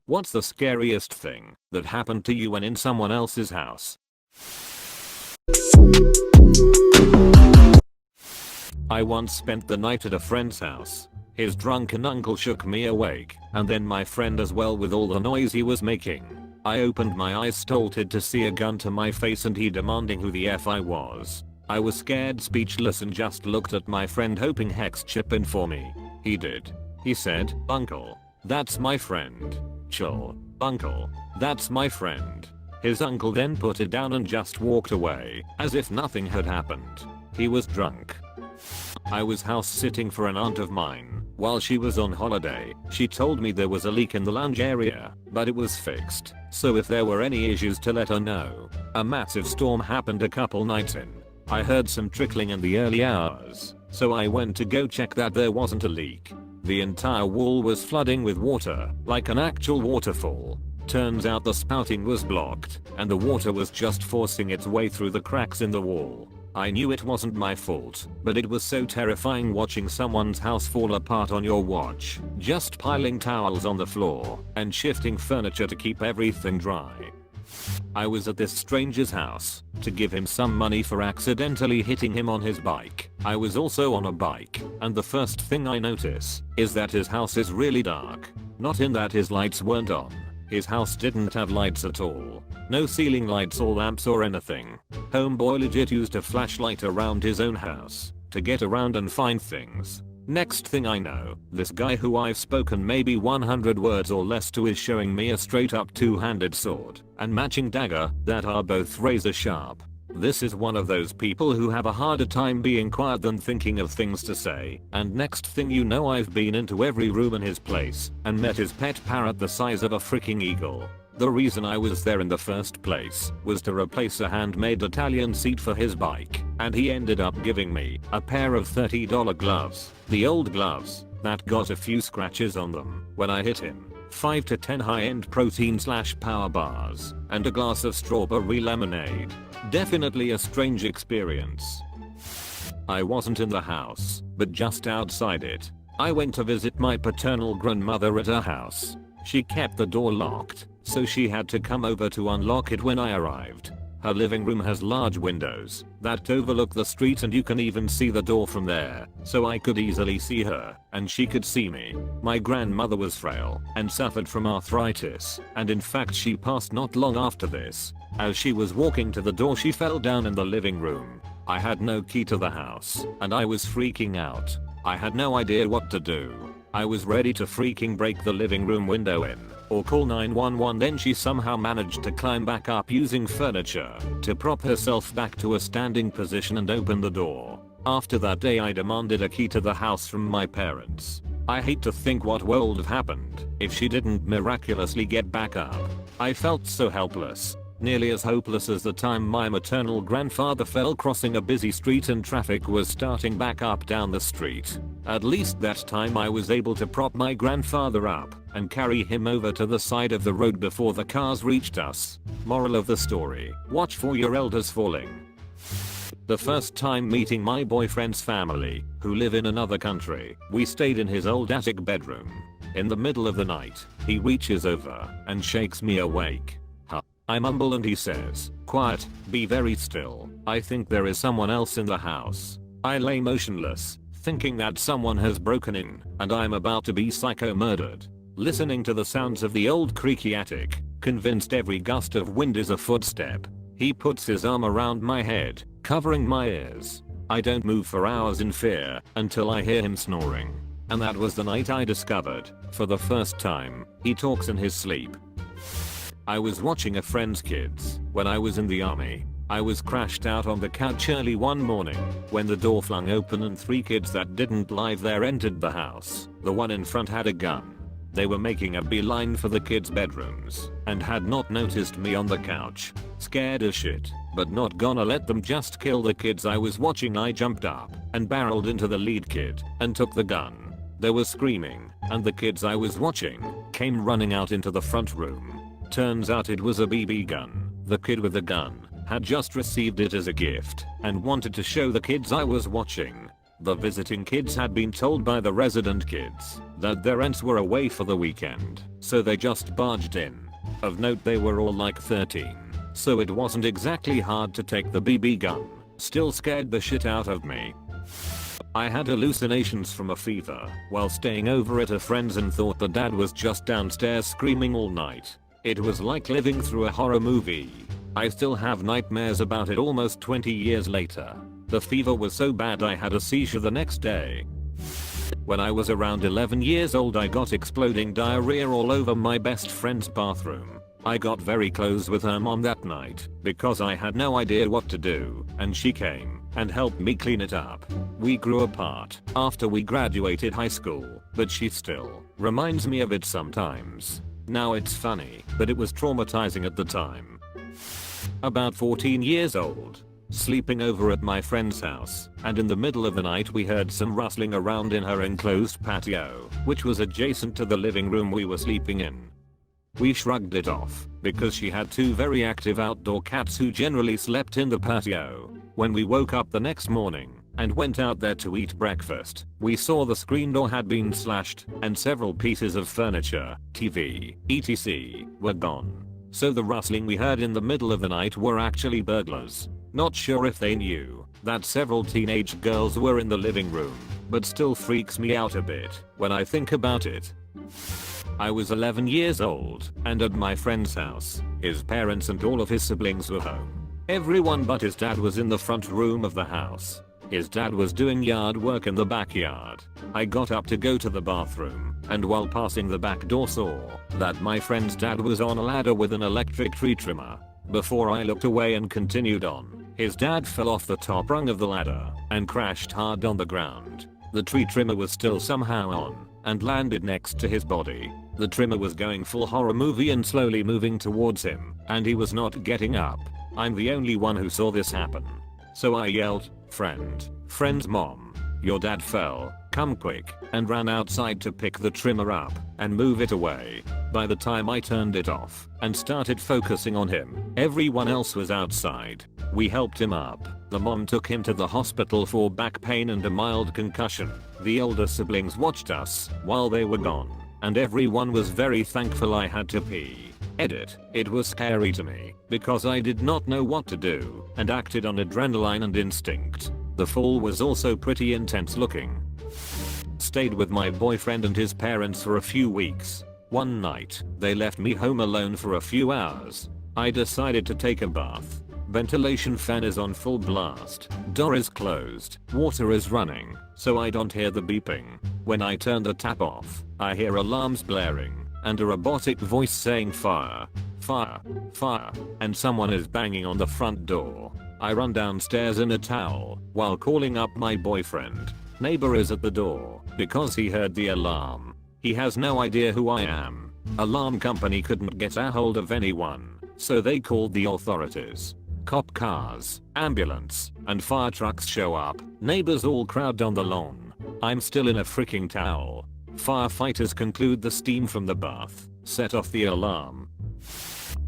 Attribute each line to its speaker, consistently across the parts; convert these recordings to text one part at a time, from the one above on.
Speaker 1: What's the scariest thing that happened to you when in someone else's house? I once spent the night at a friend's house. His drunken uncle shook me awake, and then my friend as well with all the noise he was making. I opened my eyes stolted to see a gun to my face and he demanding who the F I was. I was scared speechless and just looked at my friend hoping Hex chip in for me. He did. He said, "Uncle, that's my friend." Chill. "Uncle, that's my friend." His uncle then put it down and just walked away, as if nothing had happened. He was drunk. I was house sitting for an aunt of mine. While she was on holiday, she told me there was a leak in the lounge area, but it was fixed, so if there were any issues to let her know. A massive storm happened a couple nights in. I heard some trickling in the early hours, so I went to go check that there wasn't a leak. The entire wall was flooding with water, like an actual waterfall. Turns out the spouting was blocked, and the water was just forcing its way through the cracks in the wall. I knew it wasn't my fault, but it was so terrifying watching someone's house fall apart on your watch, just piling towels on the floor, and shifting furniture to keep everything dry. I was at this stranger's house to give him some money for accidentally hitting him on his bike. I was also on a bike, and the first thing I notice is that his house is really dark. Not in that his lights weren't on. His house didn't have lights at all. No ceiling lights or lamps or anything. Homeboy legit used a flashlight around his own house to get around and find things. Next thing I know, this guy who I've spoken maybe 100 words or less to is showing me a straight up two-handed sword and matching dagger that are both razor sharp. This is one of those people who have a harder time being quiet than thinking of things to say, and next thing you know I've been into every room in his place and met his pet parrot the size of a freaking eagle. The reason I was there in the first place was to replace a handmade Italian seat for his bike, and he ended up giving me a pair of $30 gloves. The old gloves that got a few scratches on them when I hit him. 5 to 10 high-end protein/power bars, and a glass of strawberry lemonade. Definitely a strange experience. I wasn't in the house, but just outside it. I went to visit my paternal grandmother at her house. She kept the door locked, so she had to come over to unlock it when I arrived. Her living room has large windows that overlook the street and you can even see the door from there, so I could easily see her, and she could see me. My grandmother was frail and suffered from arthritis, and in fact she passed not long after this. As she was walking to the door she fell down in the living room. I had no key to the house, and I was freaking out. I had no idea what to do. I was ready to freaking break the living room window in or call 911. Then she somehow managed to climb back up using furniture to prop herself back to a standing position and open the door. After that day I demanded a key to the house from my parents. I hate to think what would have happened if she didn't miraculously get back up. I felt so helpless. Nearly as hopeless as the time my maternal grandfather fell crossing a busy street and traffic was starting back up down the street. At least that time I was able to prop my grandfather up and carry him over to the side of the road before the cars reached us. Moral of the story: watch for your elders falling. The first time meeting my boyfriend's family, who live in another country, we stayed in his old attic bedroom. In the middle of the night, he reaches over and shakes me awake. I mumble and he says, "Quiet, be very still. I think there is someone else in the house." I lay motionless, thinking that someone has broken in and I'm about to be psycho murdered. Listening to the sounds of the old creaky attic, convinced every gust of wind is a footstep. He puts his arm around my head, covering my ears. I don't move for hours in fear until I hear him snoring. And that was the night I discovered, for the first time, he talks in his sleep. I was watching a friend's kids when I was in the army. I was crashed out on the couch early one morning when the door flung open and 3 kids that didn't live there entered the house. The one in front had a gun. They were making a beeline for the kids' bedrooms and had not noticed me on the couch. Scared as shit, but not gonna let them just kill the kids I was watching. I jumped up and barreled into the lead kid and took the gun. They were screaming, and the kids I was watching came running out into the front room. Turns out it was a BB gun. The kid with the gun had just received it as a gift and wanted to show the kids I was watching. The visiting kids had been told by the resident kids that their aunts were away for the weekend, so they just barged in. Of note, they were all like 13, so it wasn't exactly hard to take the BB gun. Still scared the shit out of me. I had hallucinations from a fever while staying over at a friend's and thought the dad was just downstairs screaming all night. It was like living through a horror movie. I still have nightmares about it almost 20 years later. The fever was so bad I had a seizure the next day. When I was around 11 years old, I got exploding diarrhea all over my best friend's bathroom. I got very close with her mom that night because I had no idea what to do, and she came and helped me clean it up. We grew apart after we graduated high school, but she still reminds me of it sometimes. Now it's funny, but it was traumatizing at the time. About 14 years old, sleeping over at my friend's house, and in the middle of the night we heard some rustling around in her enclosed patio, which was adjacent to the living room we were sleeping in. We shrugged it off because she had two very active outdoor cats who generally slept in the patio. When we woke up the next morning and went out there to eat breakfast, we saw the screen door had been slashed and several pieces of furniture, TV, etc. were gone. So the rustling we heard in the middle of the night were actually burglars. Not sure if they knew that several teenage girls were in the living room, but still freaks me out a bit when I think about it. I was 11 years old and at my friend's house. His parents and all of his siblings were home. Everyone but his dad was in the front room of the house. His dad was doing yard work in the backyard. I got up to go to the bathroom, and while passing the back door saw that my friend's dad was on a ladder with an electric tree trimmer. Before I looked away and continued on, his dad fell off the top rung of the ladder and crashed hard on the ground. The tree trimmer was still somehow on and landed next to his body. The trimmer was going full horror movie and slowly moving towards him, and he was not getting up. I'm the only one who saw this happen. So I yelled, friend's mom, your dad fell, come quick," and ran outside to pick the trimmer up and move it away. By the time I turned it off and started focusing on him, everyone else was outside. We helped him up. The mom took him to the hospital for back pain and a mild concussion. The older siblings watched us while they were gone, and everyone was very thankful I had to pee. Edit. It was scary to me because I did not know what to do and acted on adrenaline and instinct. The fall was also pretty intense looking. Stayed with my boyfriend and his parents for a few weeks. One night, they left me home alone for a few hours. I decided to take a bath. Ventilation fan is on full blast. Door is closed. Water is running, so I don't hear the beeping. When I turn the tap off, I hear alarms blaring and a robotic voice saying fire, fire, fire, and someone is banging on the front door. I run downstairs in a towel while calling up my boyfriend. Neighbor is at the door because he heard the alarm. He has no idea who I am. Alarm company couldn't get a hold of anyone, so they called the authorities. Cop cars, ambulance, and fire trucks show up. Neighbors all crowd on the lawn. I'm still in a freaking towel. Firefighters conclude the steam from the bath set off the alarm.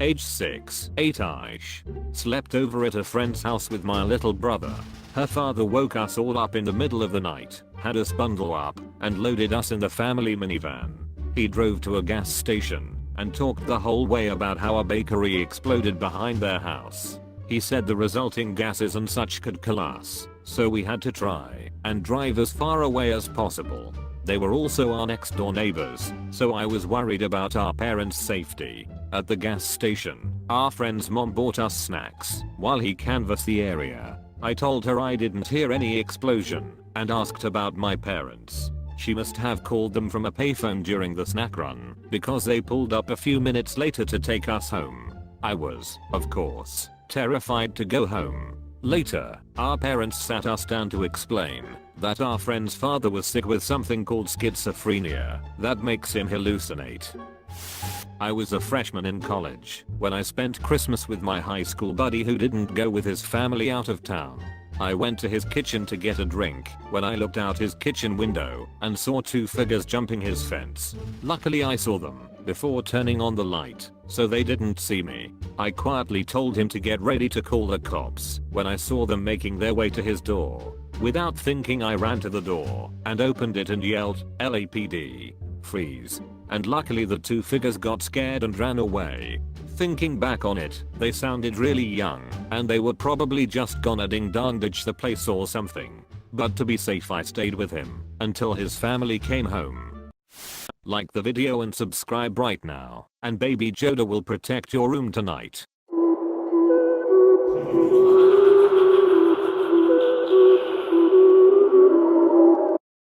Speaker 1: Age 6, 8-ish. Slept over at a friend's house with my little brother. Her father woke us all up in the middle of the night, had us bundle up, and loaded us in the family minivan. He drove to a gas station and talked the whole way about how a bakery exploded behind their house. He said the resulting gases and such could kill us, so we had to try and drive as far away as possible. They were also our next door neighbors, so I was worried about our parents' safety. At the gas station, our friend's mom bought us snacks while he canvassed the area. I told her I didn't hear any explosion and asked about my parents. She must have called them from a payphone during the snack run because they pulled up a few minutes later to take us home. I was, of course, terrified to go home. Later, our parents sat us down to explain that our friend's father was sick with something called schizophrenia that makes him hallucinate. I was a freshman in college when I spent Christmas with my high school buddy who didn't go with his family out of town. I went to his kitchen to get a drink when I looked out his kitchen window and saw two figures jumping his fence. Luckily I saw them before turning on the light, so they didn't see me. I quietly told him to get ready to call the cops when I saw them making their way to his door. Without thinking I ran to the door and opened it and yelled, "LAPD, freeze." And luckily the two figures got scared and ran away. Thinking back on it, they sounded really young and they were probably just gonna ding dong ditch the place or something. But to be safe I stayed with him until his family came home. Like the video and subscribe right now, and baby Joda will protect your room tonight.